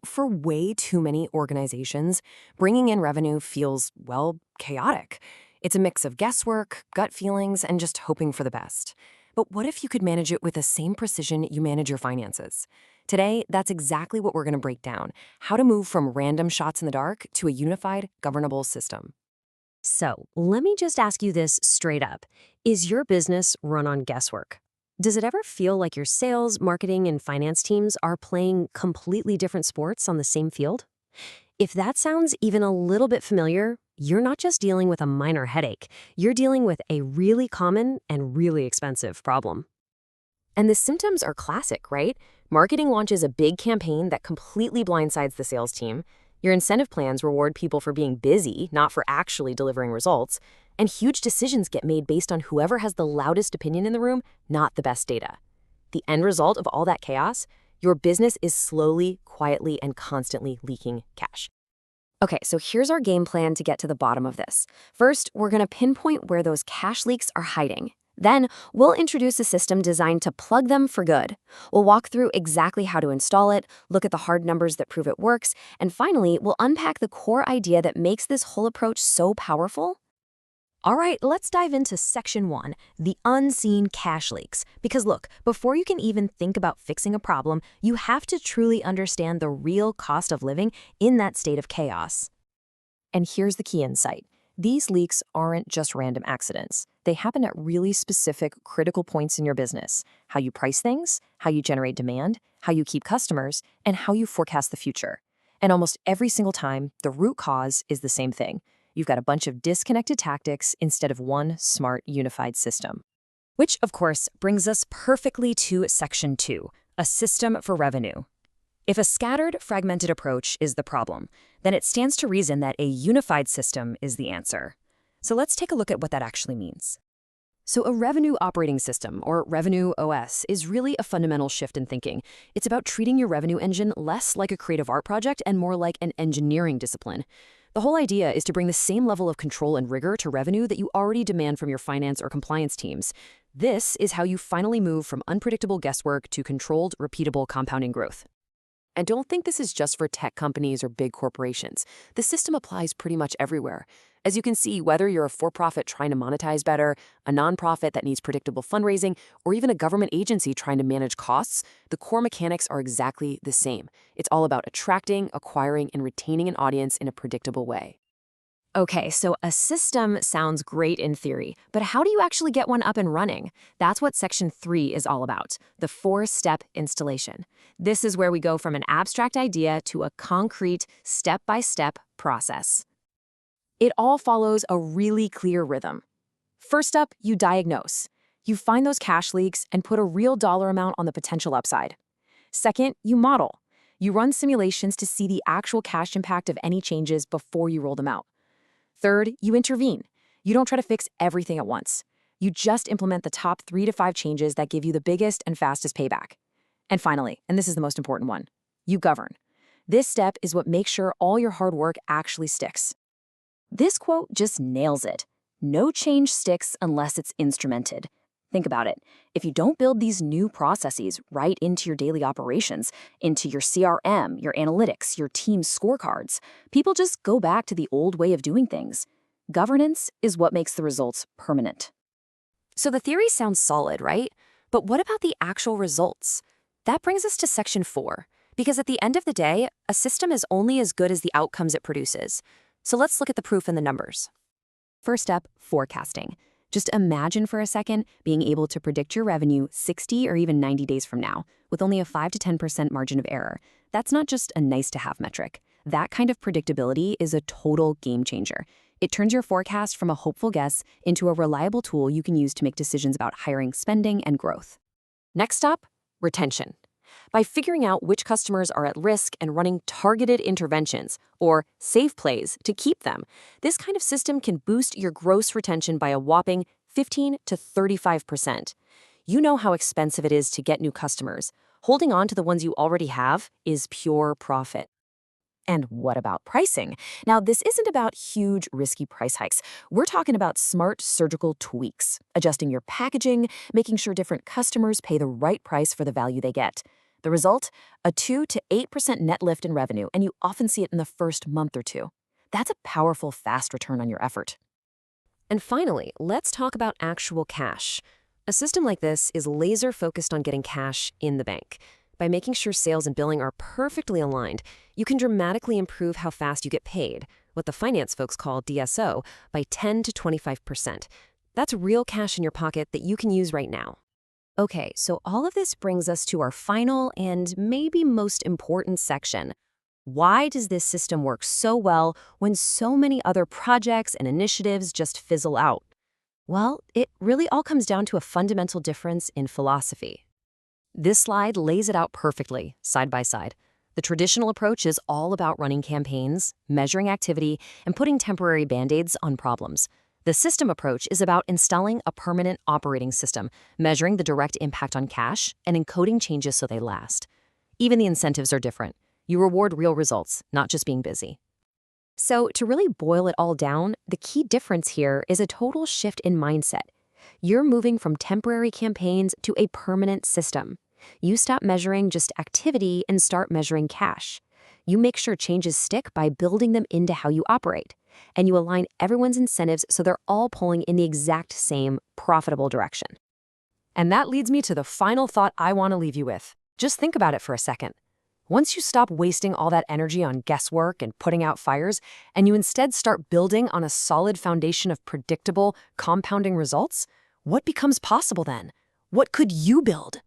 For way too many organizations, bringing in revenue feels, well, chaotic. It's a mix of guesswork, gut feelings, and just hoping for the best. But what if you could manage it with the same precision you manage your finances? Today, that's exactly what we're going to break down: how to move from random shots in the dark to a unified, governable system. So, let me just ask you this straight up. Is your business run on guesswork? Does it ever feel like your sales, marketing, and finance teams are playing completely different sports on the same field? If that sounds even a little bit familiar, you're not just dealing with a minor headache. You're dealing with a really common and really expensive problem. And the symptoms are classic, right? Marketing launches a big campaign that completely blindsides the sales team. Your incentive plans reward people for being busy, not for actually delivering results. And huge decisions get made based on whoever has the loudest opinion in the room, not the best data. The end result of all that chaos: your business is slowly, quietly, and constantly leaking cash. Okay, so here's our game plan to get to the bottom of this. First, we're going to pinpoint where those cash leaks are hiding. Then, we'll introduce a system designed to plug them for good. We'll walk through exactly how to install it, look at the hard numbers that prove it works, and finally, we'll unpack the core idea that makes this whole approach so powerful. All right, let's dive into section 1, the unseen cash leaks. Because look, before you can even think about fixing a problem, you have to truly understand the real cost of living in that state of chaos. And here's the key insight: these leaks aren't just random accidents. They happen at really specific, critical points in your business: how you price things, how you generate demand, how you keep customers, and how you forecast the future. And almost every single time, the root cause is the same thing. You've got a bunch of disconnected tactics instead of one smart, unified system. Which, of course, brings us perfectly to section 2, a system for revenue. If a scattered, fragmented approach is the problem, then it stands to reason that a unified system is the answer. So let's take a look at what that actually means. So a revenue operating system, or revenue OS, is really a fundamental shift in thinking. It's about treating your revenue engine less like a creative art project and more like an engineering discipline. The whole idea is to bring the same level of control and rigor to revenue that you already demand from your finance or compliance teams. This is how you finally move from unpredictable guesswork to controlled, repeatable compounding growth. And don't think this is just for tech companies or big corporations. The system applies pretty much everywhere. As you can see, whether you're a for-profit trying to monetize better, a nonprofit that needs predictable fundraising, or even a government agency trying to manage costs, the core mechanics are exactly the same. It's all about attracting, acquiring, and retaining an audience in a predictable way. Okay, so a system sounds great in theory, but how do you actually get one up and running? That's what section 3 is all about: the 4-step installation. This is where we go from an abstract idea to a concrete, step-by-step process. It all follows a really clear rhythm. First up, you diagnose. You find those cash leaks and put a real dollar amount on the potential upside. Second, you model. You run simulations to see the actual cash impact of any changes before you roll them out. Third, you intervene. You don't try to fix everything at once. You just implement the top 3 to 5 changes that give you the biggest and fastest payback. And finally, and this is the most important one, you govern. This step is what makes sure all your hard work actually sticks. This quote just nails it. No change sticks unless it's instrumented. Think about it. If you don't build these new processes right into your daily operations, into your CRM, your analytics, your team's scorecards, people just go back to the old way of doing things. Governance is what makes the results permanent. So the theory sounds solid, right? But what about the actual results? That brings us to section 4, because at the end of the day, a system is only as good as the outcomes it produces. So let's look at the proof in the numbers. First step, forecasting. Just imagine for a second being able to predict your revenue 60 or even 90 days from now, with only a 5 to 10% margin of error. That's not just a nice-to-have metric. That kind of predictability is a total game changer. It turns your forecast from a hopeful guess into a reliable tool you can use to make decisions about hiring, spending, and growth. Next up, retention. By figuring out which customers are at risk and running targeted interventions, or safe plays, to keep them, this kind of system can boost your gross retention by a whopping 15 to 35%. You know how expensive it is to get new customers. Holding on to the ones you already have is pure profit. And what about pricing? Now, this isn't about huge, risky price hikes. We're talking about smart surgical tweaks, adjusting your packaging, making sure different customers pay the right price for the value they get. The result? A 2 to 8% net lift in revenue, and you often see it in the first month or two. That's a powerful, fast return on your effort. And finally, let's talk about actual cash. A system like this is laser focused on getting cash in the bank. By making sure sales and billing are perfectly aligned, you can dramatically improve how fast you get paid, what the finance folks call DSO, by 10 to 25%. That's real cash in your pocket that you can use right now. Okay, so all of this brings us to our final and maybe most important section. Why does this system work so well when so many other projects and initiatives just fizzle out? Well, it really all comes down to a fundamental difference in philosophy. This slide lays it out perfectly, side by side. The traditional approach is all about running campaigns, measuring activity, and putting temporary band-aids on problems. The system approach is about installing a permanent operating system, measuring the direct impact on cash, and encoding changes so they last. Even the incentives are different. You reward real results, not just being busy. So, to really boil it all down, the key difference here is a total shift in mindset. You're moving from temporary campaigns to a permanent system. You stop measuring just activity and start measuring cash. You make sure changes stick by building them into how you operate. And you align everyone's incentives so they're all pulling in the exact same profitable direction. And that leads me to the final thought I want to leave you with. Just think about it for a second. Once you stop wasting all that energy on guesswork and putting out fires, and you instead start building on a solid foundation of predictable, compounding results, what becomes possible then? What could you build?